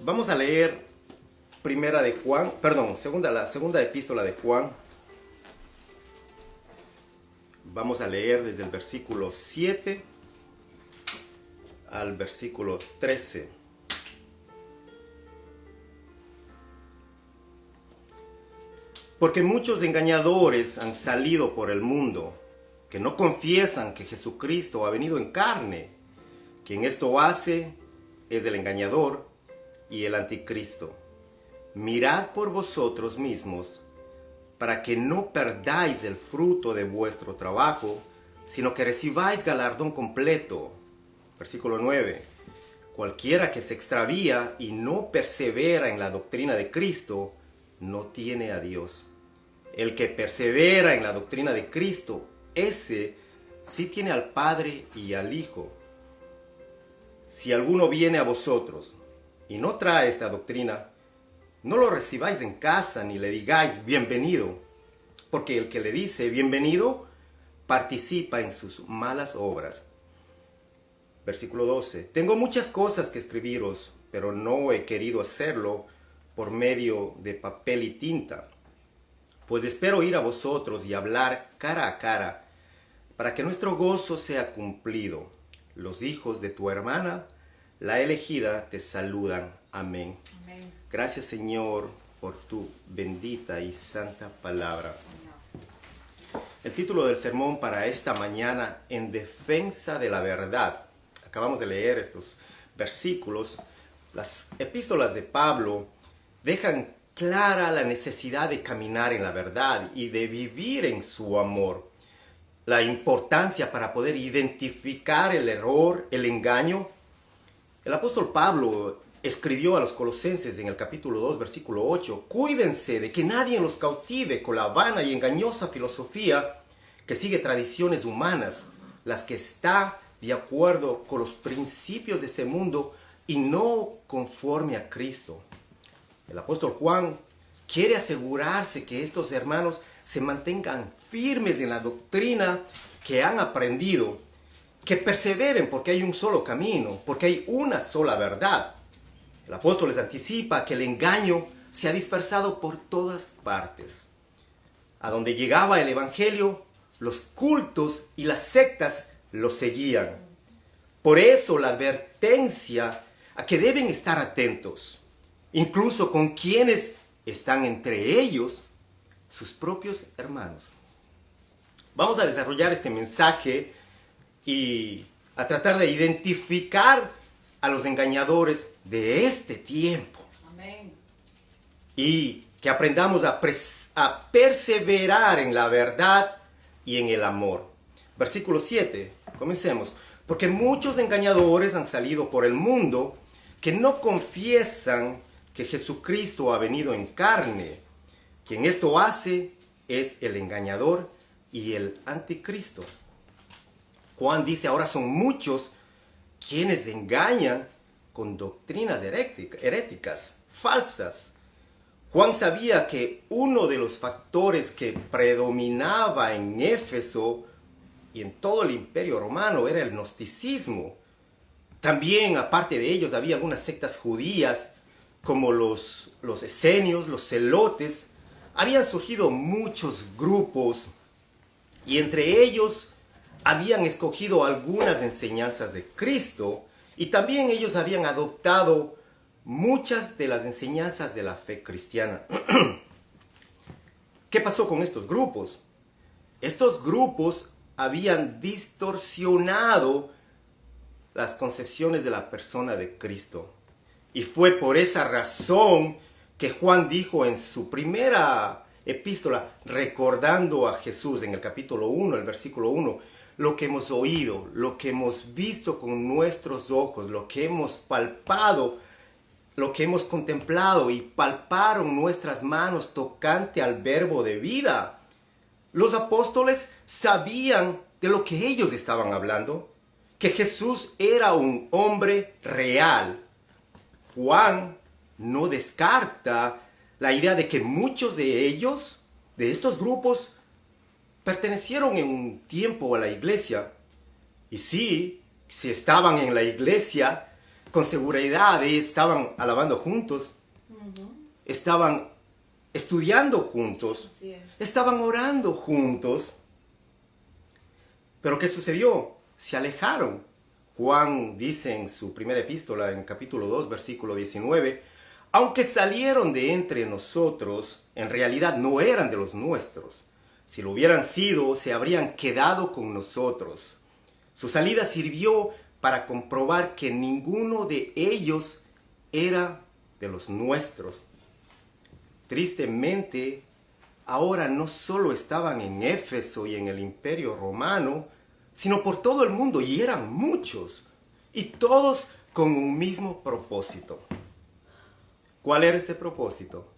Vamos a leer primera de Juan, perdón, la segunda epístola de Juan. Vamos a leer desde el versículo 7 al versículo 13. Porque muchos engañadores han salido por el mundo, que no confiesan que Jesucristo ha venido en carne. Quien esto hace es el engañador y el anticristo. Mirad por vosotros mismos, para que no perdáis el fruto de vuestro trabajo, sino que recibáis galardón completo. Versículo 9. Cualquiera que se extravía y no persevera en la doctrina de Cristo, no tiene a Dios. El que persevera en la doctrina de Cristo, ese sí tiene al Padre y al Hijo. Si alguno viene a vosotros y no trae esta doctrina, no lo recibáis en casa ni le digáis bienvenido, porque el que le dice bienvenido participa en sus malas obras. Versículo 12. Tengo muchas cosas que escribiros, pero no he querido hacerlo por medio de papel y tinta, pues espero ir a vosotros y hablar cara a cara, para que nuestro gozo sea cumplido. Los hijos de tu hermana, la elegida, te saludan. Amén. Amén. Gracias, Señor, por tu bendita y santa palabra. El título del sermón para esta mañana: En defensa de la verdad. Acabamos de leer estos versículos. Las epístolas de Pablo dejan clara la necesidad de caminar en la verdad y de vivir en su amor. La importancia para poder identificar el error, el engaño. El apóstol Pablo escribió a los colosenses en el capítulo 2, versículo 8, cuídense de que nadie los cautive con la vana y engañosa filosofía que sigue tradiciones humanas, las que está de acuerdo con los principios de este mundo y no conforme a Cristo. El apóstol Juan quiere asegurarse que estos hermanos se mantengan firmes en la doctrina que han aprendido, que perseveren porque hay un solo camino, porque hay una sola verdad. El apóstol les anticipa que el engaño se ha dispersado por todas partes. A donde llegaba el evangelio, los cultos y las sectas lo seguían. Por eso la advertencia a que deben estar atentos, incluso con quienes están entre ellos sus propios hermanos. Vamos a desarrollar este mensaje y a tratar de identificar a los engañadores de este tiempo. Amén. Y que aprendamos a perseverar en la verdad y en el amor. Versículo 7, comencemos. Porque muchos engañadores han salido por el mundo que no confiesan que Jesucristo ha venido en carne. Quien esto hace es el engañador y el anticristo. Juan dice, ahora son muchos quienes engañan con doctrinas heréticas, falsas. Juan sabía que uno de los factores que predominaba en Éfeso y en todo el imperio romano era el gnosticismo. También, aparte de ellos, había algunas sectas judías como los esenios, los celotes. Habían surgido muchos grupos y entre ellos habían escogido algunas enseñanzas de Cristo y también ellos habían adoptado muchas de las enseñanzas de la fe cristiana. ¿Qué pasó con estos grupos? Estos grupos habían distorsionado las concepciones de la persona de Cristo. Y fue por esa razón que Juan dijo en su primera epístola, recordando a Jesús en el capítulo 1, el versículo 1, lo que hemos oído, lo que hemos visto con nuestros ojos, lo que hemos palpado, lo que hemos contemplado y palparon nuestras manos tocante al verbo de vida. Los apóstoles sabían de lo que ellos estaban hablando, que Jesús era un hombre real. Juan no descarta la idea de que muchos de ellos, de estos grupos, pertenecieron en un tiempo a la iglesia. Y sí, si estaban en la iglesia, con seguridad estaban alabando juntos, estaban estudiando juntos, estaban orando juntos. Pero ¿qué sucedió? Se alejaron. Juan dice en su primera epístola, en capítulo 2, versículo 19, aunque salieron de entre nosotros, en realidad no eran de los nuestros. Si lo hubieran sido, se habrían quedado con nosotros. Su salida sirvió para comprobar que ninguno de ellos era de los nuestros. Tristemente, ahora no solo estaban en Éfeso y en el Imperio Romano, sino por todo el mundo, y eran muchos, y todos con un mismo propósito. ¿Cuál era este propósito?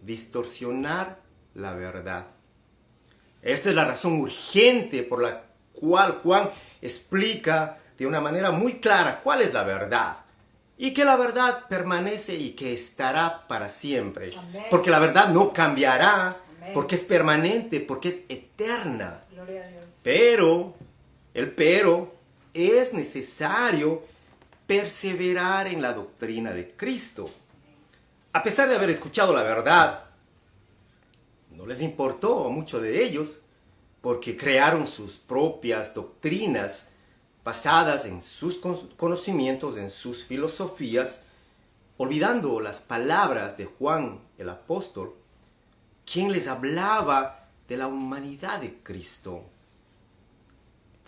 Distorsionar la verdad. Esta es la razón urgente por la cual Juan explica de una manera muy clara cuál es la verdad. Y que la verdad permanece y que estará para siempre. Amén. Porque la verdad no cambiará, Amén. porque es permanente, porque es eterna. Gloria a Dios. Pero es necesario perseverar en la doctrina de Cristo. A pesar de haber escuchado la verdad, no les importó a muchos de ellos porque crearon sus propias doctrinas basadas en sus conocimientos, en sus filosofías, olvidando las palabras de Juan el apóstol, quien les hablaba de la humanidad de Cristo.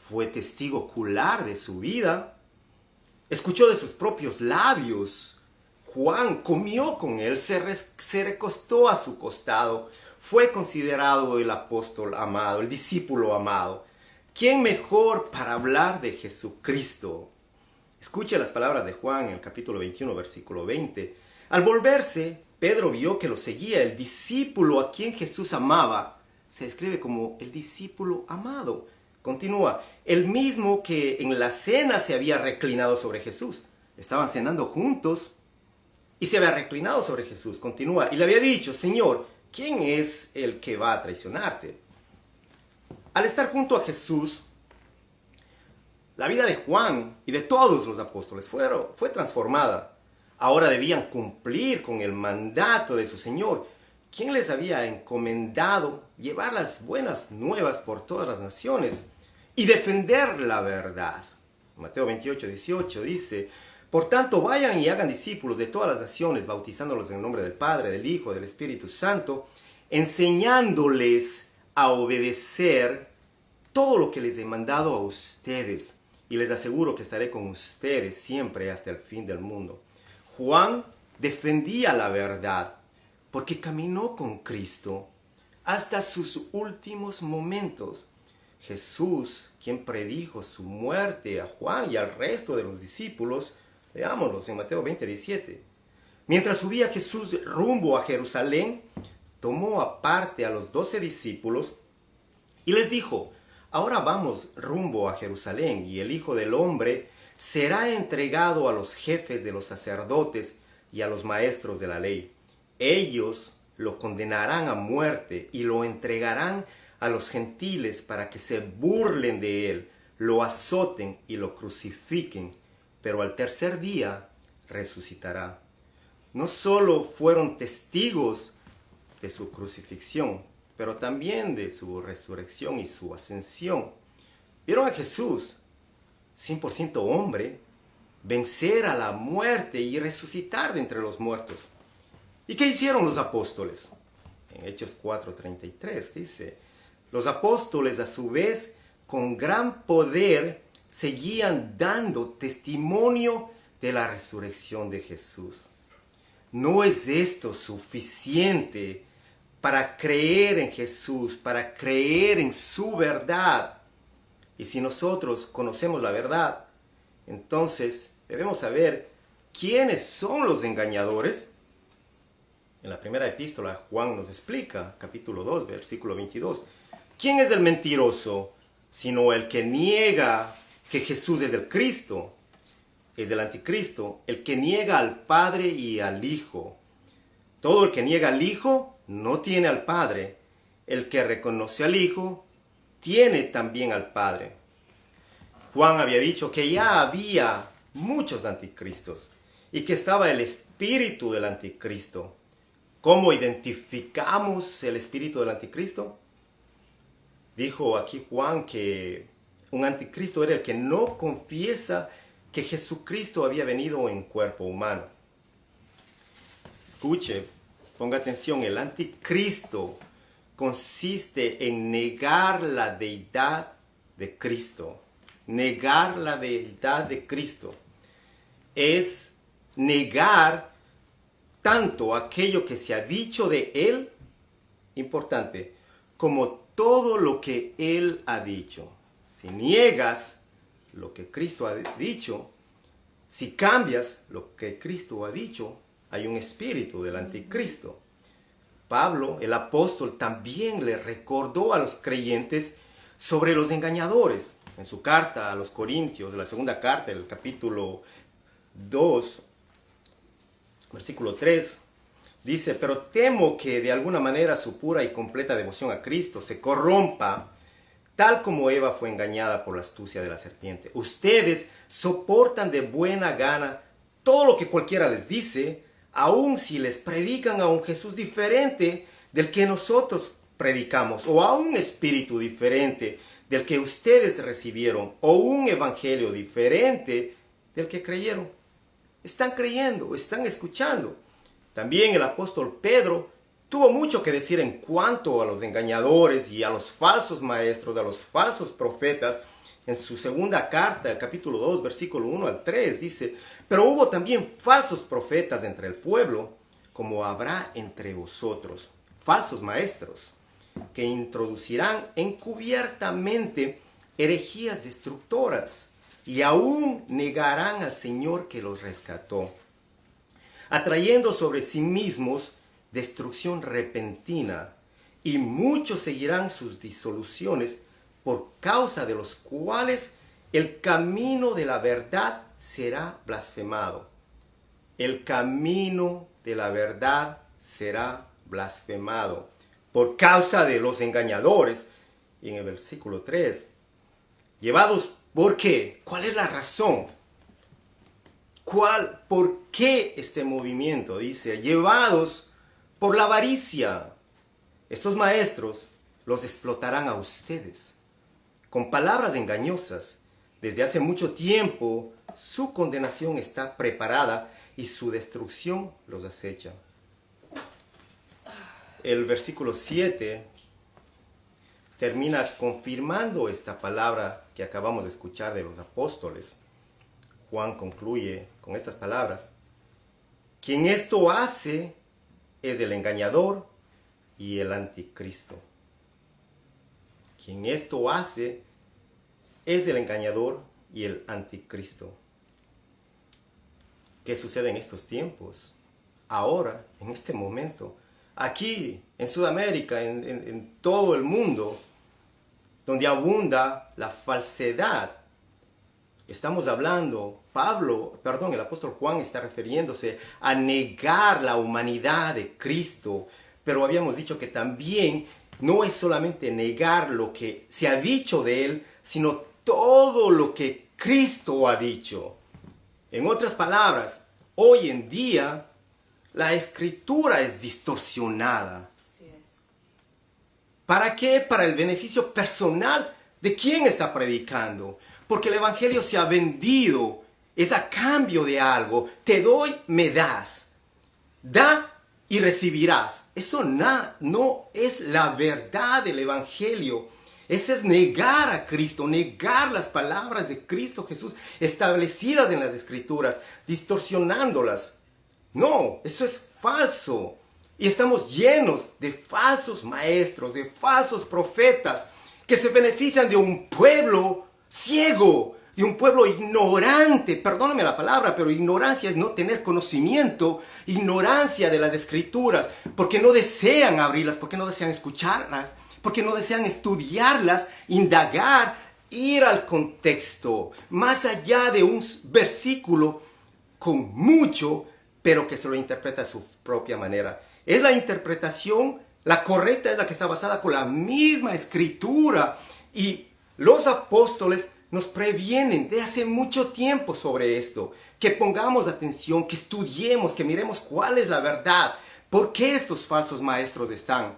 Fue testigo ocular de su vida, escuchó de sus propios labios. Juan comió con él, se recostó a su costado, fue considerado el apóstol amado, el discípulo amado. ¿Quién mejor para hablar de Jesucristo? Escuche las palabras de Juan en el capítulo 21, versículo 20. Al volverse, Pedro vio que lo seguía el discípulo a quien Jesús amaba. Se describe como el discípulo amado. Continúa, el mismo que en la cena se había reclinado sobre Jesús. Estaban cenando juntos y se había reclinado sobre Jesús. Continúa, y le había dicho, Señor, ¿quién es el que va a traicionarte? Al estar junto a Jesús, la vida de Juan y de todos los apóstoles fue transformada. Ahora debían cumplir con el mandato de su Señor, quien les había encomendado llevar las buenas nuevas por todas las naciones y defender la verdad. Mateo 28, 18 dice, por tanto vayan y hagan discípulos de todas las naciones, bautizándolos en el nombre del Padre, del Hijo, del Espíritu Santo, enseñándoles a obedecer todo lo que les he mandado a ustedes. Y les aseguro que estaré con ustedes siempre hasta el fin del mundo. Juan defendía la verdad porque caminó con Cristo hasta sus últimos momentos. Jesús, quien predijo su muerte a Juan y al resto de los discípulos, leámoslos en Mateo 20, 17. Mientras subía Jesús rumbo a Jerusalén, tomó aparte a los 12 discípulos y les dijo, ahora vamos rumbo a Jerusalén y el Hijo del Hombre será entregado a los jefes de los sacerdotes y a los maestros de la ley. Ellos lo condenarán a muerte y lo entregarán a los gentiles para que se burlen de él, lo azoten y lo crucifiquen, pero al tercer día resucitará. No solo fueron testigos de su crucifixión, pero también de su resurrección y su ascensión. Vieron a Jesús, 100% hombre, vencer a la muerte y resucitar de entre los muertos. ¿Y qué hicieron los apóstoles? En Hechos 4:33 dice, los apóstoles a su vez con gran poder seguían dando testimonio de la resurrección de Jesús. ¿No es esto suficiente para creer en Jesús, para creer en su verdad? Y si nosotros conocemos la verdad, entonces debemos saber quiénes son los engañadores. En la primera epístola Juan nos explica, capítulo 2, versículo 22, ¿quién es el mentiroso sino el que niega que Jesús es el Cristo? Es el anticristo, el que niega al Padre y al Hijo. Todo el que niega al Hijo no tiene al Padre. El que reconoce al Hijo tiene también al Padre. Juan había dicho que ya había muchos anticristos y que estaba el espíritu del anticristo. ¿Cómo identificamos el espíritu del anticristo? Dijo aquí Juan que un anticristo era el que no confiesa que Jesucristo había venido en cuerpo humano. Escuche, ponga atención, el anticristo consiste en negar la deidad de Cristo. Negar la deidad de Cristo es negar tanto aquello que se ha dicho de Él, importante, como todo lo que Él ha dicho. Si niegas lo que Cristo ha dicho, si cambias lo que Cristo ha dicho, hay un espíritu del anticristo. Pablo, el apóstol, también le recordó a los creyentes sobre los engañadores. En su carta a los Corintios, de la segunda carta, el capítulo 2, versículo 3, dice: pero temo que de alguna manera su pura y completa devoción a Cristo se corrompa, tal como Eva fue engañada por la astucia de la serpiente. Ustedes soportan de buena gana todo lo que cualquiera les dice, aun si les predican a un Jesús diferente del que nosotros predicamos, o a un espíritu diferente del que ustedes recibieron, o un evangelio diferente del que creyeron. Están creyendo, están escuchando. También el apóstol Pedro tuvo mucho que decir en cuanto a los engañadores y a los falsos maestros, a los falsos profetas. En su segunda carta, el capítulo 2, versículo 1 al 3, dice: pero hubo también falsos profetas entre el pueblo, como habrá entre vosotros, falsos maestros, que introducirán encubiertamente herejías destructoras, y aún negarán al Señor que los rescató, atrayendo sobre sí mismos destrucción repentina, y muchos seguirán sus disoluciones, por causa de los cuales el camino de la verdad será blasfemado. El camino de la verdad será blasfemado por causa de los engañadores. Y en el versículo 3, llevados, ¿por qué? ¿Cuál es la razón? ¿Por qué este movimiento? Dice, llevados por la avaricia. Estos maestros los explotarán a ustedes con palabras engañosas. Desde hace mucho tiempo su condenación está preparada y su destrucción los acecha. El versículo 7 termina confirmando esta palabra que acabamos de escuchar de los apóstoles. Juan concluye con estas palabras: quien esto hace es el engañador y el anticristo. Quien esto hace es el engañador y el anticristo. ¿Qué sucede en estos tiempos? Ahora, en este momento, aquí en Sudamérica, en todo el mundo, donde abunda la falsedad. Estamos hablando, el apóstol Juan está refiriéndose a negar la humanidad de Cristo, pero habíamos dicho que también no es solamente negar lo que se ha dicho de Él, sino todo lo que Cristo ha dicho. En otras palabras, hoy en día la escritura es distorsionada. Así es. ¿Para qué? Para el beneficio personal de quien está predicando. Porque el evangelio se ha vendido, es a cambio de algo. Te doy, me das. Da y recibirás. Eso no es la verdad del evangelio. Ese es negar a Cristo, negar las palabras de Cristo Jesús establecidas en las escrituras, distorsionándolas. No, eso es falso. Y estamos llenos de falsos maestros, de falsos profetas que se benefician de un pueblo ciego, de un pueblo ignorante. Perdóname la palabra, pero ignorancia es no tener conocimiento, ignorancia de las escrituras, porque no desean abrirlas, porque no desean escucharlas, porque no desean estudiarlas, indagar, ir al contexto, más allá de un versículo con mucho, pero que se lo interpreta a su propia manera. Es la interpretación, la correcta es la que está basada con la misma escritura. Y los apóstoles nos previenen de hace mucho tiempo sobre esto. Que pongamos atención, que estudiemos, que miremos cuál es la verdad. ¿Por qué estos falsos maestros están?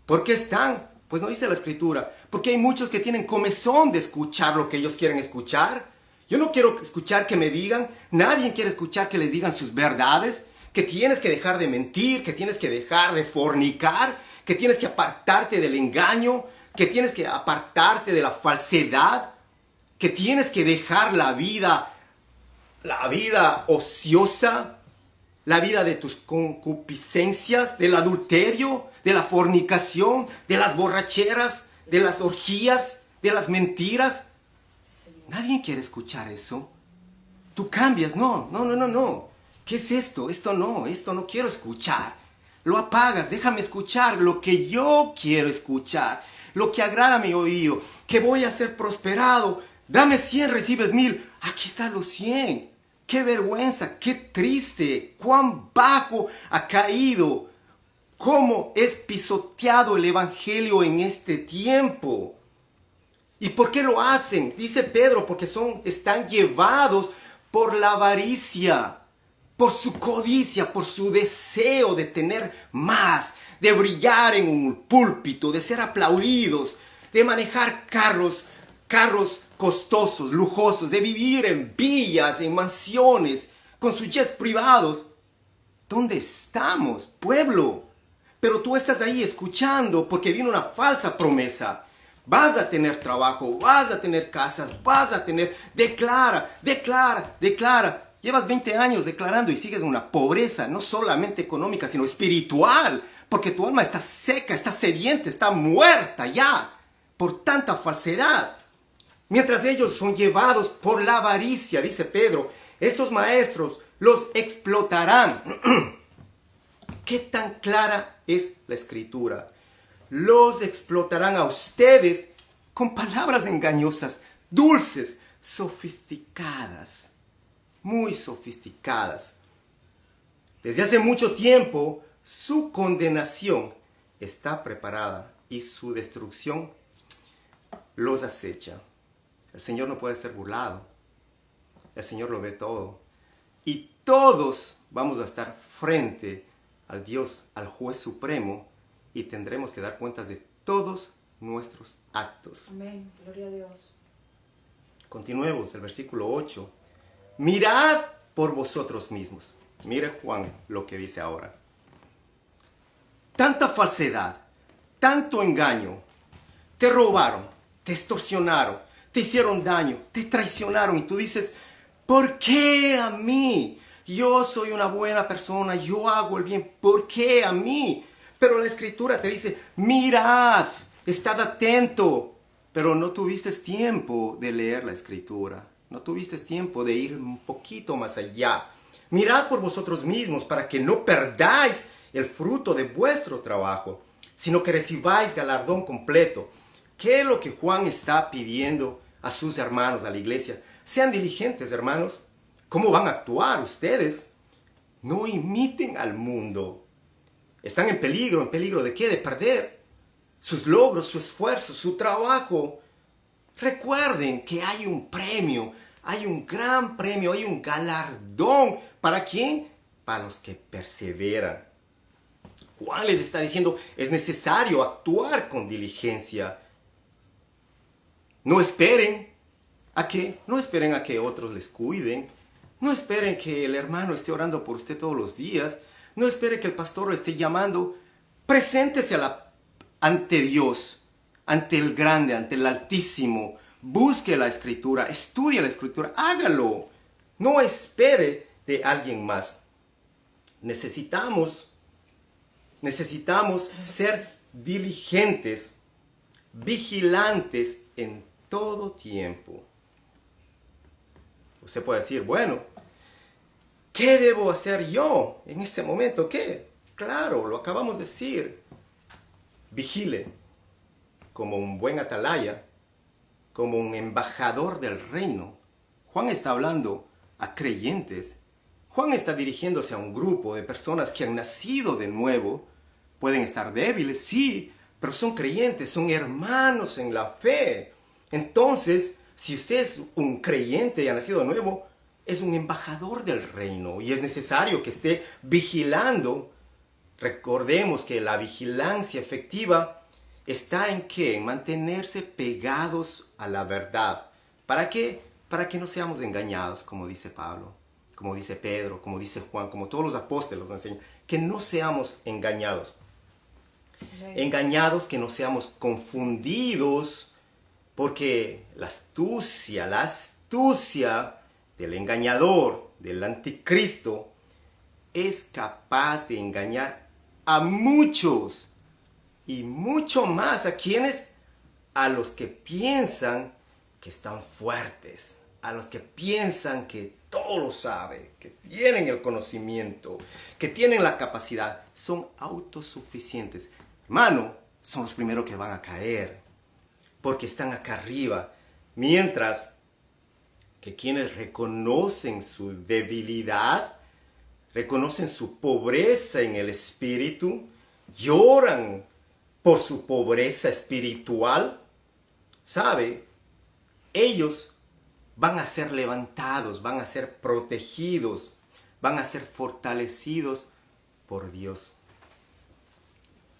¿Por qué están? Pues no dice la Escritura. Porque hay muchos que tienen comezón de escuchar lo que ellos quieren escuchar. Yo no quiero escuchar que me digan, nadie quiere escuchar que les digan sus verdades, que tienes que dejar de mentir, que tienes que dejar de fornicar, que tienes que apartarte del engaño, que tienes que apartarte de la falsedad, que tienes que dejar la vida ociosa, la vida de tus concupiscencias, del adulterio, de la fornicación, de las borracheras, de las orgías, de las mentiras. Nadie quiere escuchar eso. Tú cambias, no. ¿Qué es esto? Esto no quiero escuchar. Lo apagas, déjame escuchar lo que yo quiero escuchar, lo que agrada a mi oído, que voy a ser prosperado. Dame 100, recibes 1000. Aquí están los 100. Qué vergüenza, qué triste, cuán bajo ha caído, cómo es pisoteado el evangelio en este tiempo. ¿Y por qué lo hacen? Dice Pedro, porque están llevados por la avaricia, por su codicia, por su deseo de tener más, de brillar en un púlpito, de ser aplaudidos, de manejar carros costosos, lujosos, de vivir en villas, en mansiones, con sus jets privados. ¿Dónde estamos, pueblo? Pero tú estás ahí escuchando porque viene una falsa promesa. Vas a tener trabajo, vas a tener casas, vas a tener... Declara. Llevas 20 años declarando y sigues una pobreza, no solamente económica, sino espiritual. Porque tu alma está seca, está sedienta, está muerta ya por tanta falsedad. Mientras ellos son llevados por la avaricia, dice Pedro, estos maestros los explotarán. ¿Qué tan clara es la Escritura? Los explotarán a ustedes con palabras engañosas, dulces, sofisticadas, muy sofisticadas. Desde hace mucho tiempo, su condenación está preparada y su destrucción los acecha. El Señor no puede ser burlado. El Señor lo ve todo. Y todos vamos a estar frente al Dios, al juez supremo, y tendremos que dar cuentas de todos nuestros actos. Amén. Gloria a Dios. Continuemos el versículo 8. Mirad por vosotros mismos. Mire Juan lo que dice ahora. Tanta falsedad, tanto engaño. Te robaron, te extorsionaron, te hicieron daño, te traicionaron y tú dices, ¿por qué a mí? Yo soy una buena persona, yo hago el bien, ¿por qué a mí? Pero la Escritura te dice, mirad, estad atento, pero no tuviste tiempo de leer la Escritura, no tuviste tiempo de ir un poquito más allá. Mirad por vosotros mismos para que no perdáis el fruto de vuestro trabajo, sino que recibáis galardón completo. ¿Qué es lo que Juan está pidiendo a sus hermanos, a la iglesia? Sean diligentes, hermanos. ¿Cómo van a actuar ustedes? No imiten al mundo. Están en peligro ¿de qué? De perder sus logros, su esfuerzo, su trabajo. Recuerden que hay un premio, hay un gran premio, hay un galardón. ¿Para quién? Para los que perseveran. Juan les está diciendo, es necesario actuar con diligencia. No esperen a que otros les cuiden. No esperen que el hermano esté orando por usted todos los días. No espere que el pastor lo esté llamando. Preséntese ante Dios, ante el grande, ante el Altísimo. Busque la Escritura, estudie la Escritura, hágalo. No espere de alguien más. Necesitamos ser diligentes, vigilantes en todo tiempo. Usted puede decir, bueno, ¿qué debo hacer yo en este momento? ¿Qué? Claro, lo acabamos de decir. Vigile como un buen atalaya, como un embajador del reino. Juan está hablando a creyentes. Juan está dirigiéndose a un grupo de personas que han nacido de nuevo. Pueden estar débiles, sí, pero son creyentes, son hermanos en la fe. Entonces, Si usted es un creyente y ha nacido de nuevo, es un embajador del reino y es necesario que esté vigilando. Recordemos que la vigilancia efectiva está en qué? En mantenerse pegados a la verdad. ¿Para qué? Para que no seamos engañados, como dice Pablo, como dice Pedro, como dice Juan, como todos los apóstoles nos enseñan. Que no seamos engañados. Engañados, que no seamos confundidos, porque la astucia del engañador, del anticristo, es capaz de engañar a muchos y mucho más a quienes, a los que piensan que están fuertes, a los que piensan que todo lo sabe, que tienen el conocimiento, que tienen la capacidad, son autosuficientes. Hermano, son los primeros que van a caer, porque están acá arriba, mientras que quienes reconocen su debilidad, reconocen su pobreza en el espíritu, lloran por su pobreza espiritual, ¿sabe? Ellos van a ser levantados, van a ser protegidos, van a ser fortalecidos por Dios.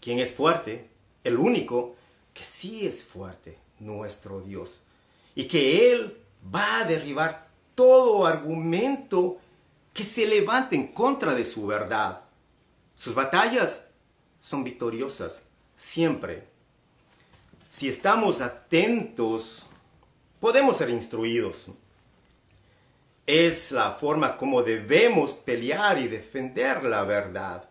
¿Quién es fuerte? El único que sí es fuerte, nuestro Dios. Y que Él va a derribar todo argumento que se levante en contra de su verdad. Sus batallas son victoriosas, siempre. Si estamos atentos, podemos ser instruidos. Es la forma como debemos pelear y defender la verdad.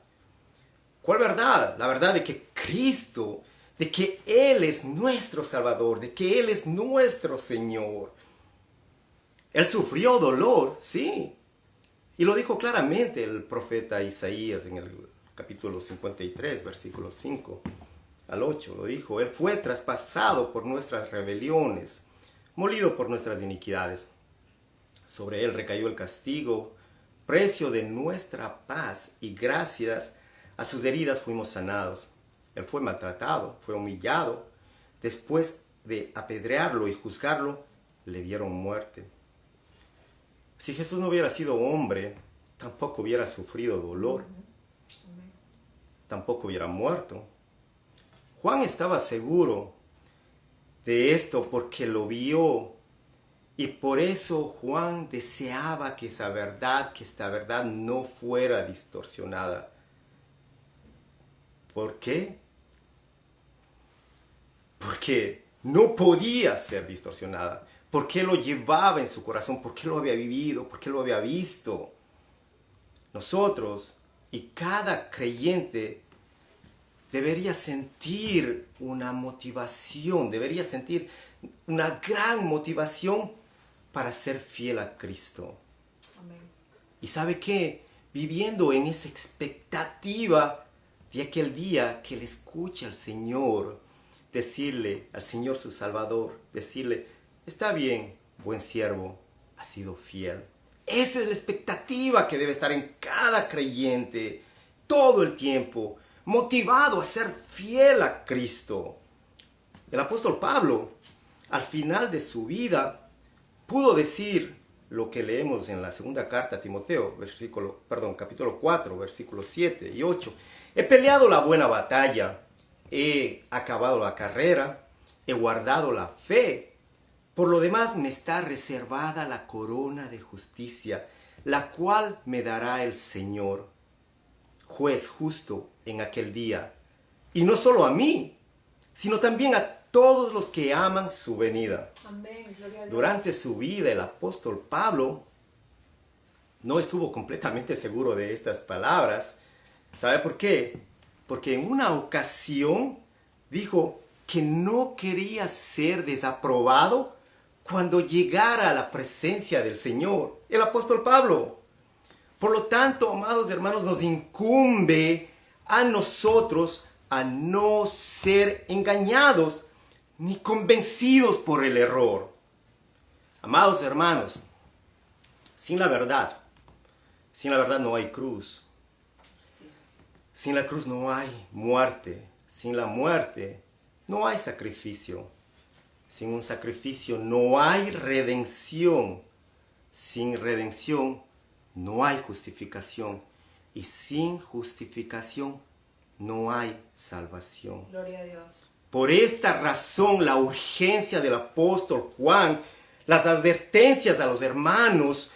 ¿Cuál verdad? La verdad de que Cristo, de que Él es nuestro Salvador, de que Él es nuestro Señor. Él sufrió dolor, sí. Y lo dijo claramente el profeta Isaías en el capítulo 53, versículos 5 al 8. Lo dijo, Él fue traspasado por nuestras rebeliones, molido por nuestras iniquidades. Sobre Él recayó el castigo, precio de nuestra paz, y gracias a sus heridas fuimos sanados. Él fue maltratado, fue humillado. Después de apedrearlo y juzgarlo, le dieron muerte. Si Jesús no hubiera sido hombre, tampoco hubiera sufrido dolor. Tampoco hubiera muerto. Juan estaba seguro de esto porque lo vio. Y por eso Juan deseaba que esta verdad no fuera distorsionada. ¿Por qué? Porque no podía ser distorsionada. Porque lo llevaba en su corazón, porque lo había vivido, porque lo había visto. Nosotros y cada creyente debería sentir una motivación, debería sentir una gran motivación para ser fiel a Cristo. Amén. ¿Y sabe qué? Viviendo en esa expectativa de aquel día que le escuche al Señor, decirle al Señor su Salvador, decirle, está bien, buen siervo, has sido fiel. Esa es la expectativa que debe estar en cada creyente todo el tiempo, motivado a ser fiel a Cristo. El apóstol Pablo, al final de su vida, pudo decir lo que leemos en la segunda carta a Timoteo, capítulo 4, versículos 7 y 8. He peleado la buena batalla, he acabado la carrera, he guardado la fe. Por lo demás me está reservada la corona de justicia, la cual me dará el Señor, juez justo en aquel día. Y no solo a mí, sino también a todos los que aman su venida. Amén. Gloria a Dios. Durante su vida, el apóstol Pablo no estuvo completamente seguro de estas palabras. ¿Sabe por qué? Porque en una ocasión dijo que no quería ser desaprobado cuando llegara a la presencia del Señor. El apóstol Pablo. Por lo tanto, amados hermanos, nos incumbe a nosotros a no ser engañados ni convencidos por el error. Amados hermanos, sin la verdad no hay cruz. Sin la cruz no hay muerte. Sin la muerte no hay sacrificio. Sin un sacrificio no hay redención. Sin redención no hay justificación. Y sin justificación no hay salvación. Gloria a Dios. Por esta razón, la urgencia del apóstol Juan, las advertencias a los hermanos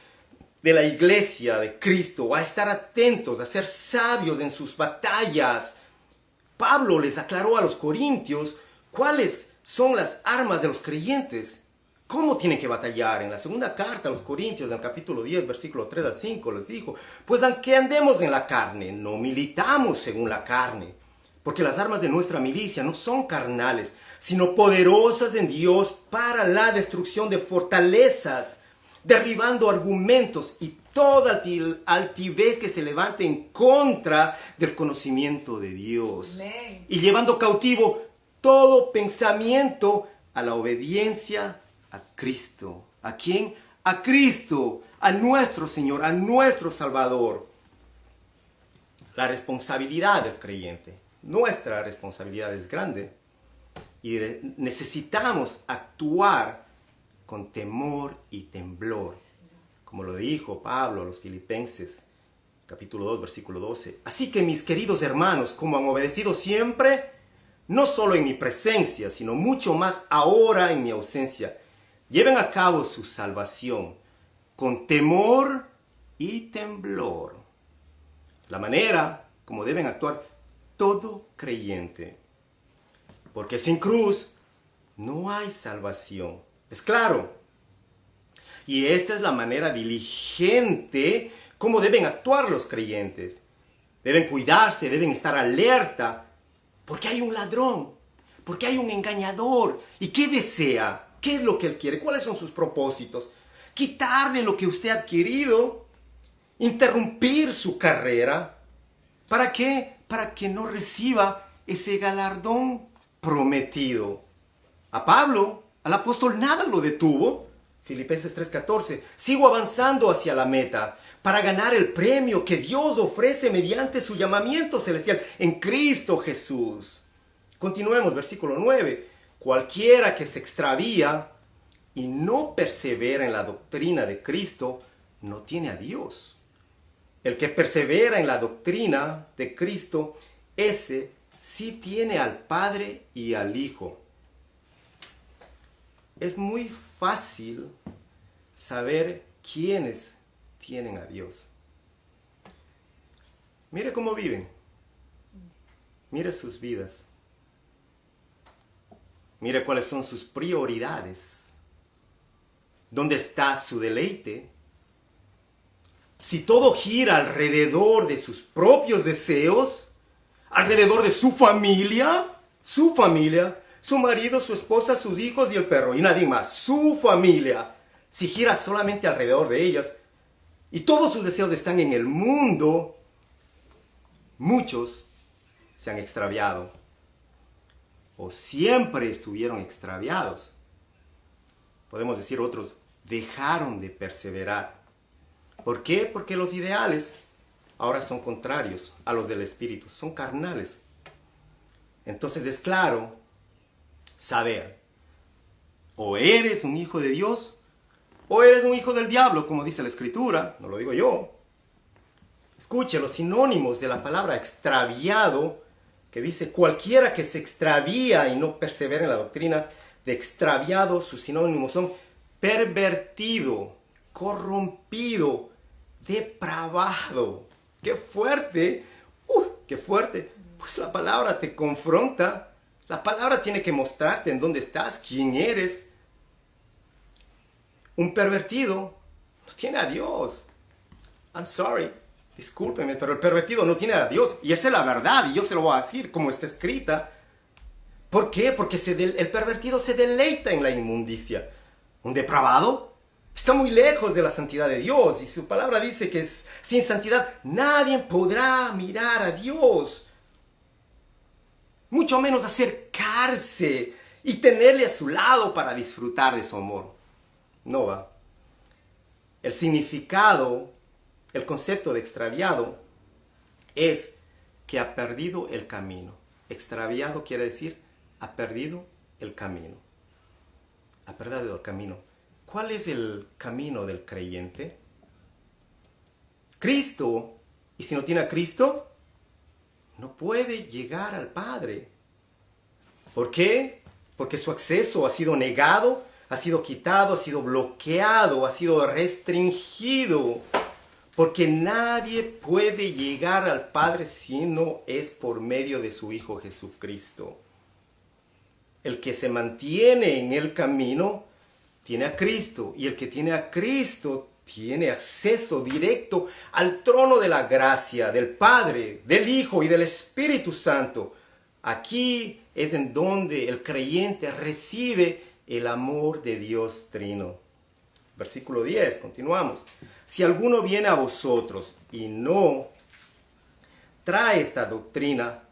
de la iglesia de Cristo, a estar atentos, a ser sabios en sus batallas. Pablo les aclaró a los corintios cuáles son las armas de los creyentes. ¿Cómo tienen que batallar? En la segunda carta a los Corintios, en el capítulo 10, versículo 3 al 5, les dijo, pues aunque andemos en la carne, no militamos según la carne, porque las armas de nuestra milicia no son carnales, sino poderosas en Dios para la destrucción de fortalezas, derribando argumentos y toda altivez que se levante en contra del conocimiento de Dios. Amén. Y llevando cautivo todo pensamiento a la obediencia a Cristo. ¿A quién? A Cristo, a nuestro Señor, a nuestro Salvador. La responsabilidad del creyente, nuestra responsabilidad es grande y necesitamos actuar con temor y temblor, como lo dijo Pablo a los Filipenses, capítulo 2, versículo 12. Así que mis queridos hermanos, como han obedecido siempre, no solo en mi presencia, sino mucho más ahora en mi ausencia, lleven a cabo su salvación con temor y temblor. La manera como deben actuar todo creyente. Porque sin cruz no hay salvación. Es claro. Y esta es la manera diligente como deben actuar los creyentes. Deben cuidarse, deben estar alerta, porque hay un ladrón, porque hay un engañador. ¿Y qué desea? ¿Qué es lo que él quiere? ¿Cuáles son sus propósitos? Quitarle lo que usted ha adquirido, interrumpir su carrera. ¿Para qué? Para que no reciba ese galardón prometido. A Pablo, al apóstol, nada lo detuvo. Filipenses 3:14. Sigo avanzando hacia la meta para ganar el premio que Dios ofrece mediante su llamamiento celestial en Cristo Jesús. Continuemos, versículo 9. Cualquiera que se extravía y no persevera en la doctrina de Cristo, no tiene a Dios. El que persevera en la doctrina de Cristo, ese sí tiene al Padre y al Hijo. Es muy fácil saber quiénes tienen a Dios. Mire cómo viven. Mire sus vidas. Mire cuáles son sus prioridades. ¿Dónde está su deleite? Si todo gira alrededor de sus propios deseos, alrededor de su familia, su marido, su esposa, sus hijos y el perro, y nadie más, su familia, si gira solamente alrededor de ellas, y todos sus deseos están en el mundo, muchos se han extraviado, o siempre estuvieron extraviados. Podemos decir otros, dejaron de perseverar. ¿Por qué? Porque los ideales ahora son contrarios a los del Espíritu, son carnales. Entonces es claro saber, o eres un hijo de Dios, o eres un hijo del diablo, como dice la Escritura, no lo digo yo. Escuche los sinónimos de la palabra extraviado, que dice cualquiera que se extravía y no persevera en la doctrina de extraviado, sus sinónimos son pervertido, corrompido, depravado. ¡Qué fuerte! ¡Qué fuerte! Pues la palabra te confronta. La palabra tiene que mostrarte en dónde estás, quién eres. Un pervertido no tiene a Dios. I'm sorry. Discúlpeme, pero el pervertido no tiene a Dios. Y esa es la verdad, y yo se lo voy a decir como está escrita. ¿Por qué? Porque el pervertido se deleita en la inmundicia. Un depravado está muy lejos de la santidad de Dios. Y su palabra dice que sin santidad nadie podrá mirar a Dios. Mucho menos acercarse y tenerle a su lado para disfrutar de su amor. No va. El significado, el concepto de extraviado es que ha perdido el camino. Extraviado quiere decir ha perdido el camino. ha perdido el camino. ¿Cuál es el camino del creyente? Cristo. Y si no tiene a Cristo, no puede llegar al Padre. ¿Por qué? Porque su acceso ha sido negado, ha sido quitado, ha sido bloqueado, ha sido restringido. Porque nadie puede llegar al Padre si no es por medio de su Hijo Jesucristo. El que se mantiene en el camino tiene a Cristo, y el que tiene a Cristo tiene acceso directo al trono de la gracia del Padre, del Hijo y del Espíritu Santo. Aquí es en donde el creyente recibe el amor de Dios Trino. Versículo 10, continuamos. Si alguno viene a vosotros y no trae esta doctrina,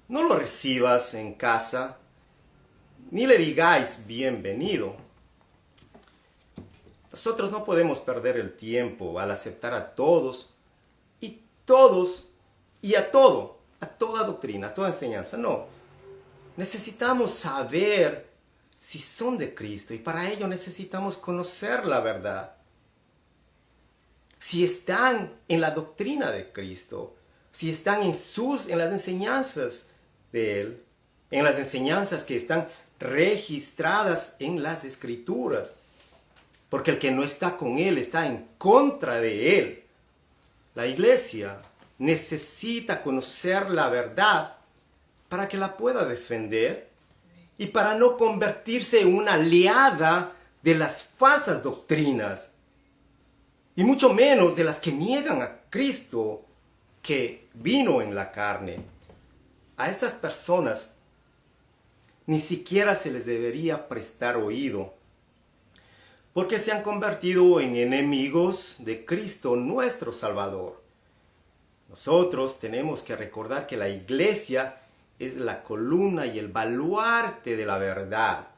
no lo recibas en casa, ni le digáis bienvenido. Nosotros no podemos perder el tiempo al aceptar a todos y a toda doctrina, a toda enseñanza. No, necesitamos saber si son de Cristo, y para ello necesitamos conocer la verdad. Si están en la doctrina de Cristo, si están en las enseñanzas de Él, en las enseñanzas que están registradas en las Escrituras. Porque el que no está con Él está en contra de Él. La iglesia necesita conocer la verdad para que la pueda defender y para no convertirse en una aliada de las falsas doctrinas, y mucho menos de las que niegan a Cristo que vino en la carne. A estas personas ni siquiera se les debería prestar oído, porque se han convertido en enemigos de Cristo nuestro Salvador. Nosotros tenemos que recordar que la iglesia es la columna y el baluarte de la verdad.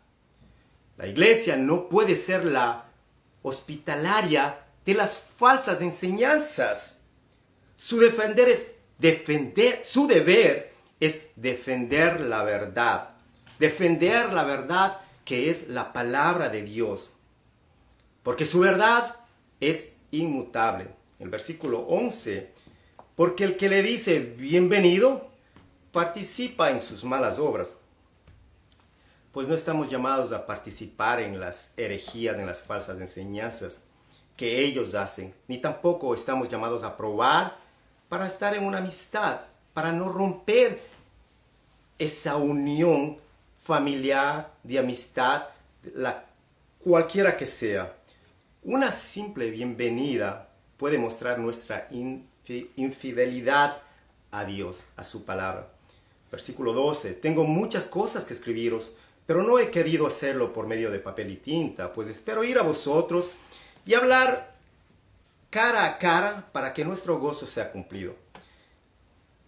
La iglesia no puede ser la hospitalaria de las falsas enseñanzas. Su deber es defender la verdad. Defender la verdad que es la palabra de Dios. Porque su verdad es inmutable. El versículo 11. Porque el que le dice bienvenido participa en sus malas obras. Pues no estamos llamados a participar en las herejías, en las falsas enseñanzas que ellos hacen, ni tampoco estamos llamados a probar para estar en una amistad, para no romper esa unión familiar, de amistad, cualquiera que sea. Una simple bienvenida puede mostrar nuestra infidelidad a Dios, a su palabra. Versículo 12. Tengo muchas cosas que escribiros, pero no he querido hacerlo por medio de papel y tinta, pues espero ir a vosotros y hablar cara a cara para que nuestro gozo sea cumplido.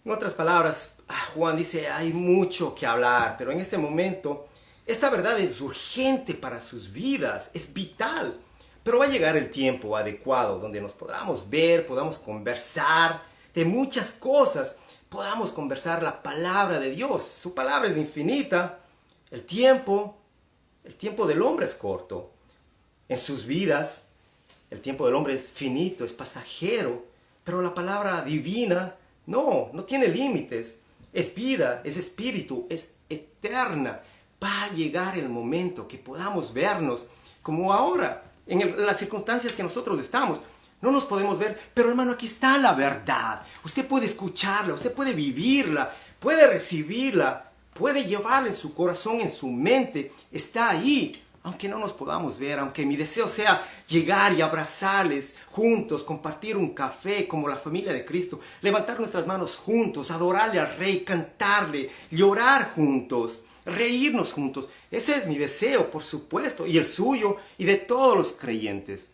En otras palabras, Juan dice, hay mucho que hablar, pero en este momento, esta verdad es urgente para sus vidas, es vital. Pero va a llegar el tiempo adecuado donde nos podamos ver, podamos conversar de muchas cosas, podamos conversar la palabra de Dios. Su palabra es infinita. El tiempo del hombre es corto. En sus vidas, el tiempo del hombre es finito, es pasajero, pero la palabra divina no tiene límites. Es vida, es espíritu, es eterna. Va a llegar el momento que podamos vernos como ahora, en las circunstancias que nosotros estamos. No nos podemos ver, pero hermano, aquí está la verdad. Usted puede escucharla, usted puede vivirla, puede recibirla, puede llevarla en su corazón, en su mente. Está ahí. Aunque no nos podamos ver, aunque mi deseo sea llegar y abrazarles juntos, compartir un café como la familia de Cristo, levantar nuestras manos juntos, adorarle al Rey, cantarle, llorar juntos, reírnos juntos. Ese es mi deseo, por supuesto, y el suyo y de todos los creyentes.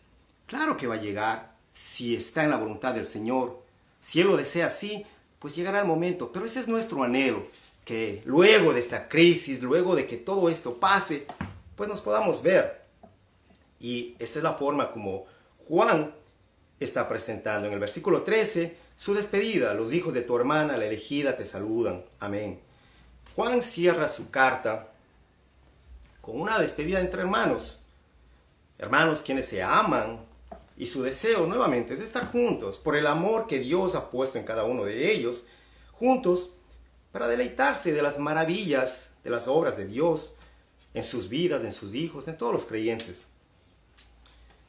Claro que va a llegar si está en la voluntad del Señor. Si Él lo desea así, pues llegará el momento. Pero ese es nuestro anhelo, que luego de esta crisis, luego de que todo esto pase, pues nos podamos ver. Y esa es la forma como Juan está presentando. En el versículo 13, su despedida. Los hijos de tu hermana, la elegida, te saludan. Amén. Juan cierra su carta con una despedida entre hermanos. Hermanos, quienes se aman y su deseo nuevamente es estar juntos por el amor que Dios ha puesto en cada uno de ellos, juntos para deleitarse de las maravillas de las obras de Dios en sus vidas, en sus hijos, en todos los creyentes.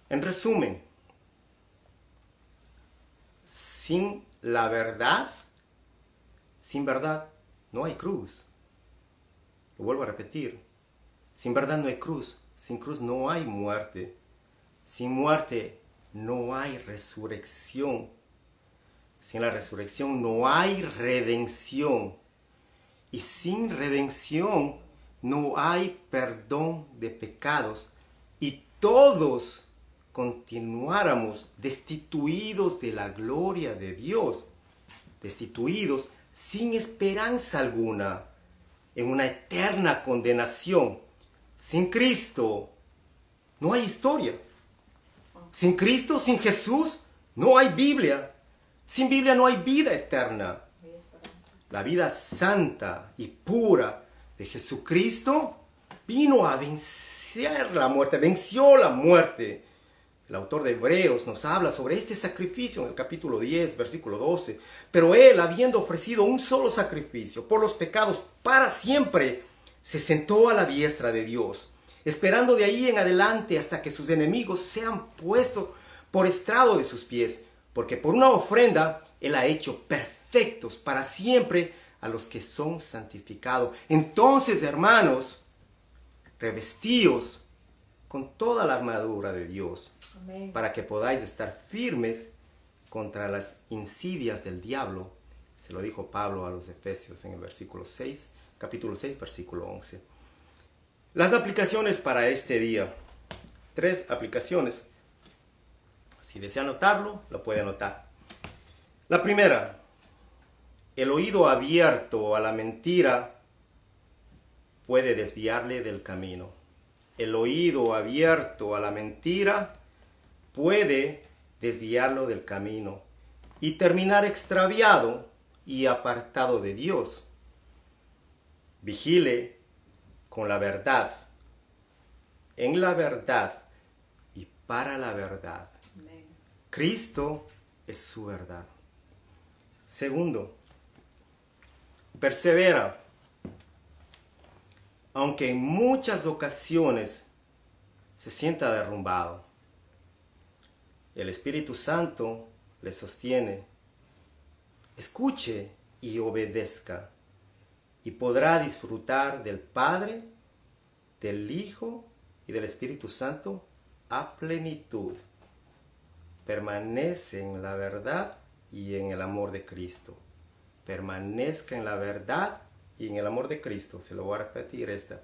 En resumen, sin la verdad, sin verdad no hay cruz. Lo vuelvo a repetir, sin verdad no hay cruz, sin cruz no hay muerte, sin muerte no hay resurrección, sin la resurrección no hay redención, y sin redención no hay perdón de pecados, y todos continuáramos destituidos de la gloria de Dios, destituidos sin esperanza alguna, en una eterna condenación. Sin Cristo no hay historia. Sin Cristo, sin Jesús, no hay Biblia. Sin Biblia no hay vida eterna. La vida santa y pura de Jesucristo vino a vencer la muerte, venció la muerte. El autor de Hebreos nos habla sobre este sacrificio en el capítulo 10, versículo 12. Pero Él, habiendo ofrecido un solo sacrificio por los pecados para siempre, se sentó a la diestra de Dios, esperando de ahí en adelante hasta que sus enemigos sean puestos por estrado de sus pies, porque por una ofrenda Él ha hecho perfectos para siempre a los que son santificados. Entonces, hermanos, revestíos con toda la armadura de Dios, amén, para que podáis estar firmes contra las insidias del diablo. Se lo dijo Pablo a los Efesios en el versículo 6, capítulo 6, versículo 11. Las aplicaciones para este día. 3 aplicaciones. Si desea anotarlo, lo puede anotar. La primera, el oído abierto a la mentira puede desviarle del camino. El oído abierto a la mentira puede desviarlo del camino y terminar extraviado y apartado de Dios. Vigile con la verdad, en la verdad y para la verdad. Amén. Cristo es su verdad. Segundo, persevera. Aunque en muchas ocasiones se sienta derrumbado, el Espíritu Santo le sostiene. Escuche y obedezca, y podrá disfrutar del Padre, del Hijo y del Espíritu Santo a plenitud. Permanece en la verdad y en el amor de Cristo. Permanezca en la verdad y en el amor de Cristo. Se lo voy a repetir esta.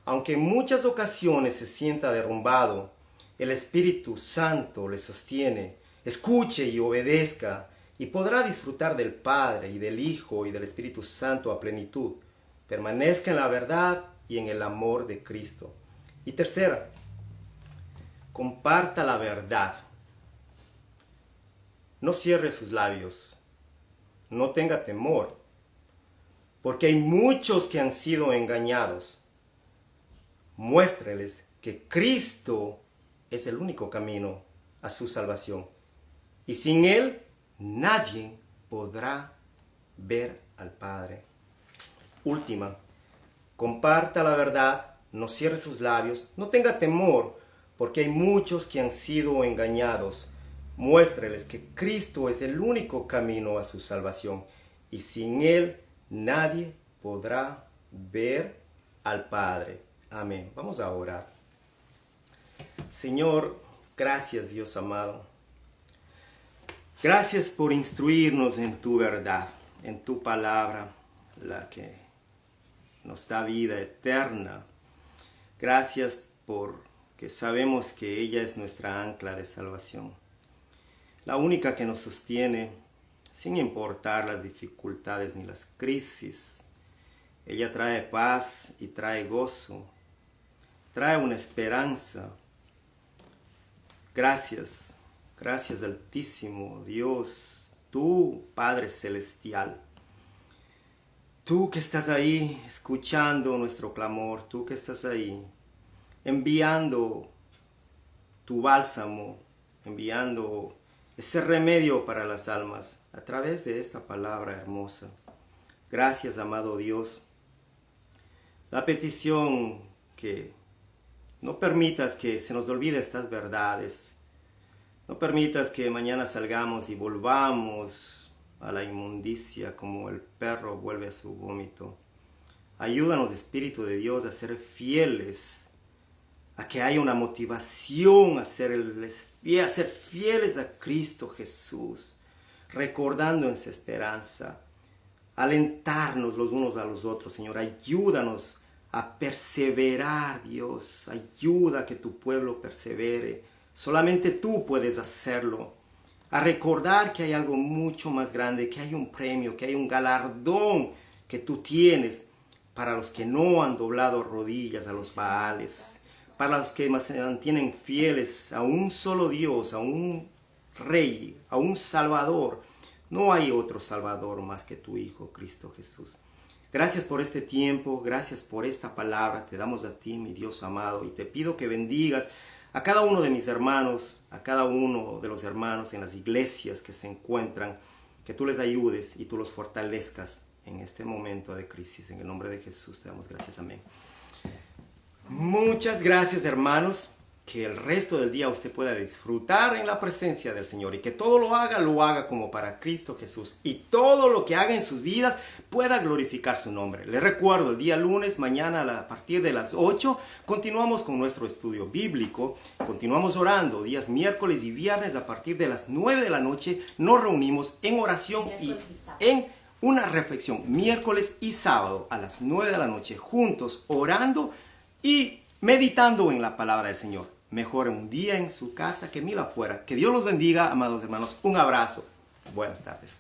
Aunque en muchas ocasiones se sienta derrumbado, el Espíritu Santo le sostiene. Escuche y obedezca, y podrá disfrutar del Padre y del Hijo y del Espíritu Santo a plenitud. Permanezca en la verdad y en el amor de Cristo. Y tercera, comparta la verdad. No cierre sus labios. No tenga temor, porque hay muchos que han sido engañados. Muéstreles que Cristo es el único camino a su salvación, y sin Él nadie podrá ver al Padre. Última, comparta la verdad, no cierre sus labios, no tenga temor, porque hay muchos que han sido engañados. Muéstreles que Cristo es el único camino a su salvación, y sin Él nadie podrá ver al Padre. Amén. Vamos a orar. Señor, gracias, Dios amado. Gracias por instruirnos en tu verdad, en tu palabra, la que nos da vida eterna. Gracias porque sabemos que ella es nuestra ancla de salvación, la única que nos sostiene sin importar las dificultades ni las crisis. Ella trae paz y trae gozo, trae una esperanza. Gracias, gracias Altísimo Dios, tú Padre Celestial. Tú que estás ahí escuchando nuestro clamor, tú que estás ahí enviando tu bálsamo, enviando ese remedio para las almas a través de esta palabra hermosa. Gracias, amado Dios. La petición que no permitas que se nos olvide estas verdades. No permitas que mañana salgamos y volvamos a la inmundicia como el perro vuelve a su vómito. Ayúdanos, Espíritu de Dios, a ser fieles, a que haya una motivación a ser fieles a Cristo Jesús, recordando esa esperanza, alentarnos los unos a los otros. Señor, ayúdanos a perseverar, Dios, ayuda a que tu pueblo persevere. Solamente tú puedes hacerlo. A recordar que hay algo mucho más grande, que hay un premio, que hay un galardón que tú tienes para los que no han doblado rodillas a los Baales, para los que se mantienen fieles a un solo Dios, a un Rey, a un Salvador. No hay otro Salvador más que tu Hijo, Cristo Jesús. Gracias por este tiempo, gracias por esta palabra. Te damos a ti, mi Dios amado, y te pido que bendigas a cada uno de mis hermanos, a cada uno de los hermanos en las iglesias que se encuentran, que tú les ayudes y tú los fortalezcas en este momento de crisis. En el nombre de Jesús te damos gracias. Amén. Muchas gracias, hermanos. Que el resto del día usted pueda disfrutar en la presencia del Señor y que todo lo haga como para Cristo Jesús, y todo lo que haga en sus vidas pueda glorificar su nombre. Les recuerdo, el día lunes, mañana a partir de las 8, continuamos con nuestro estudio bíblico, continuamos orando. Días miércoles y viernes a partir de las 9 de la noche nos reunimos en oración y en una reflexión. Miércoles y sábado a las 9 de la noche juntos orando y meditando en la palabra del Señor. Mejor un día en su casa que mil afuera. Que Dios los bendiga, amados hermanos. Un abrazo. Buenas tardes.